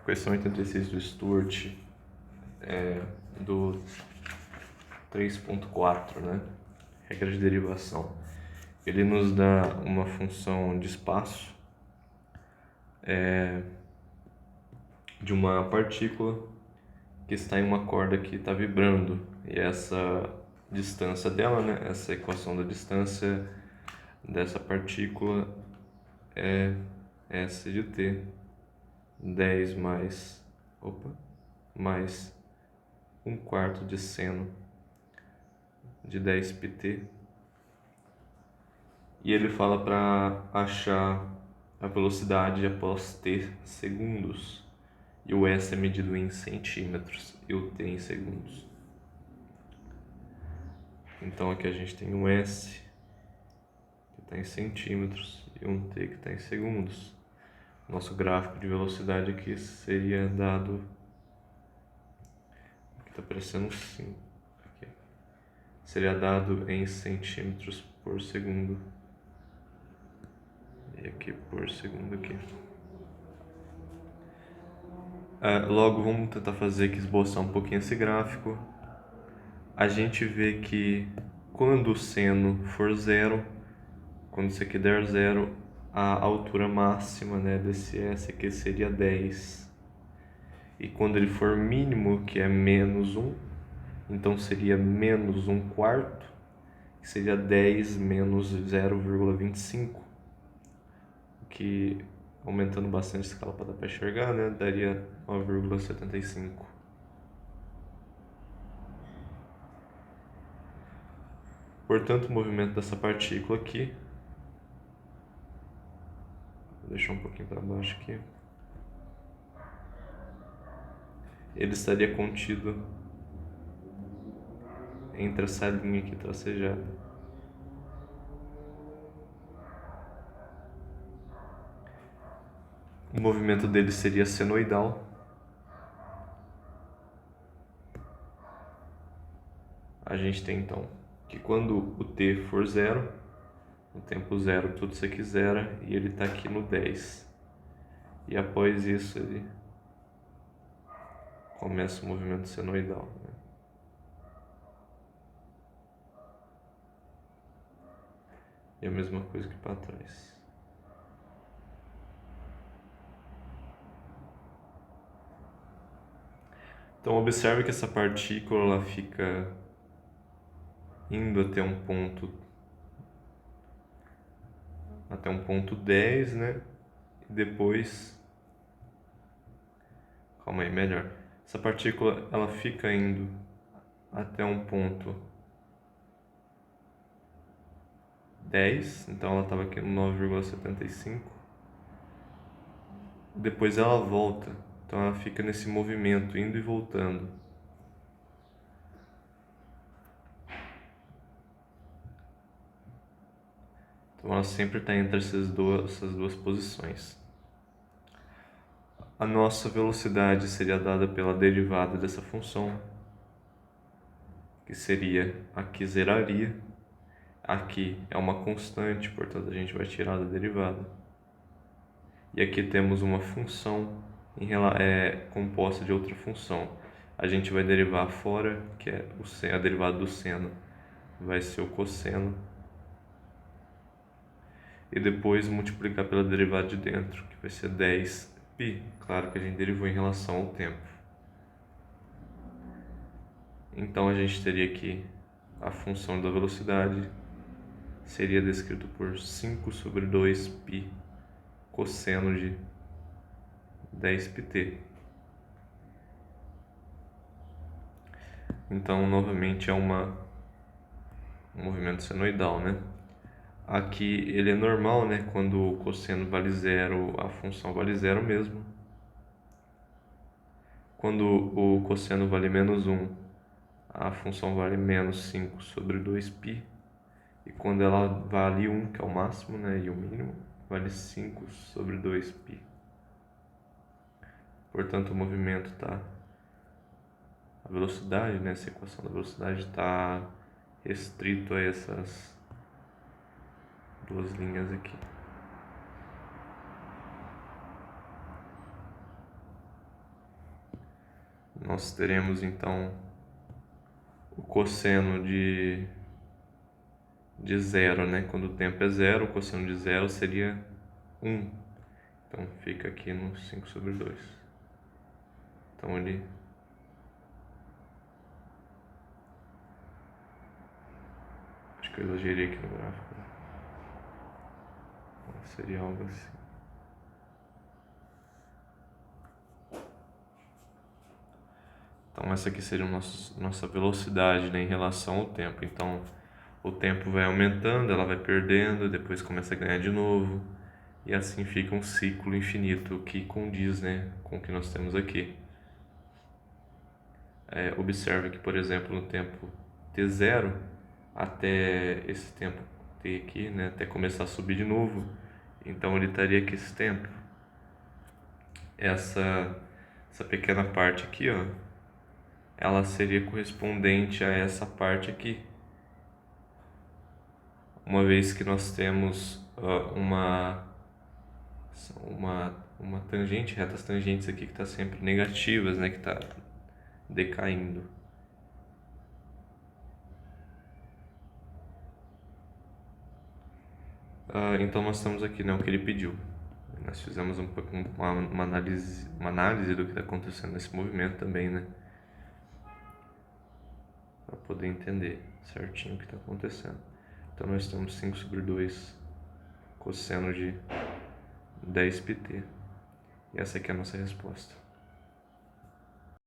Questão 86 do Stuart, do 3.4, né? Regra de derivação. Ele nos dá uma função de espaço de uma partícula que está em uma corda que está vibrando. E essa distância dela, né? Essa equação da distância dessa partícula é S de t 10 mais 1/4 de seno de 10 pt. E ele fala para achar a velocidade após t segundos. E o S é medido em centímetros e o t em segundos. Então aqui a gente tem um S que está em centímetros e um t que está em segundos. Nosso gráfico de velocidade aqui seria dado... Aqui está parecendo um 5. Aqui. Seria dado em centímetros por segundo. E aqui por segundo aqui. Logo vamos tentar fazer aqui, esboçar um pouquinho esse gráfico. A gente vê que quando o seno for zero, quando isso aqui der zero, a altura máxima, né, desse S aqui seria 10. E quando ele for mínimo, que é menos 1, então seria menos 1/4, que seria 10 menos 0,25, que aumentando bastante a escala para dar para enxergar, né, daria 9,75. Portanto, o movimento dessa partícula aqui, vou deixar um pouquinho para baixo aqui, ele estaria contido entre essa linha aqui tracejada. O movimento dele seria senoidal. A gente tem então que quando o t for zero, no tempo zero tudo isso aqui zera e ele está aqui no 10. E após isso ele começa o movimento senoidal, né? E a mesma coisa que para trás. Então observe que essa partícula ela fica indo até um ponto 10, né? E depois, calma aí, melhor. Essa partícula ela fica indo até um ponto 10, então ela estava aqui no 9,75. Depois ela volta, então ela fica nesse movimento, indo e voltando. Então ela sempre está entre essas duas posições. A nossa velocidade seria dada pela derivada dessa função, que seria aqui zeraria. Aqui é uma constante, portanto a gente vai tirar da derivada. E aqui temos uma função composta de outra função. A gente vai derivar fora, que é a derivada do seno, vai ser o cosseno. E depois multiplicar pela derivada de dentro, que vai ser 10π. Claro que a gente derivou em relação ao tempo. Então a gente teria aqui a função da velocidade, seria descrito por 5 sobre 2π cosseno de 10πt. Então, novamente, é um movimento senoidal, né? Aqui ele é normal, né? Quando o cosseno vale zero, a função vale zero mesmo. Quando o cosseno vale menos 1, a função vale menos 5 sobre 2π. E quando ela vale 1, que é o máximo, né? E o mínimo, vale 5 sobre 2π. Portanto, o movimento está... A velocidade, né? Essa equação da velocidade está restrito a essas duas linhas aqui. nós teremos então o cosseno de zero, né? Quando o tempo é zero, o cosseno de zero seria 1. Então fica aqui no 5/2. Então ele acho que eu exagerei aqui no gráfico. Seria algo assim. Então essa aqui seria nossa velocidade, né, em relação ao tempo. Então o tempo vai aumentando, ela vai perdendo, depois começa a ganhar de novo. E assim fica um ciclo infinito que condiz, né, com o que nós temos aqui. Observe que, por exemplo, no tempo t0 até esse tempo t aqui, né, até começar a subir de novo, então ele estaria aqui esse tempo. Essa pequena parte aqui, ó, ela seria correspondente a essa parte aqui. Uma vez que nós temos uma tangente, retas tangentes aqui que está sempre negativas, né, que está decaindo. Então nós temos aqui, né, o que ele pediu. Nós fizemos uma análise do que está acontecendo nesse movimento também, né, para poder entender certinho o que está acontecendo. Então nós temos 5/2 cosseno de 10πt. E essa aqui é a nossa resposta.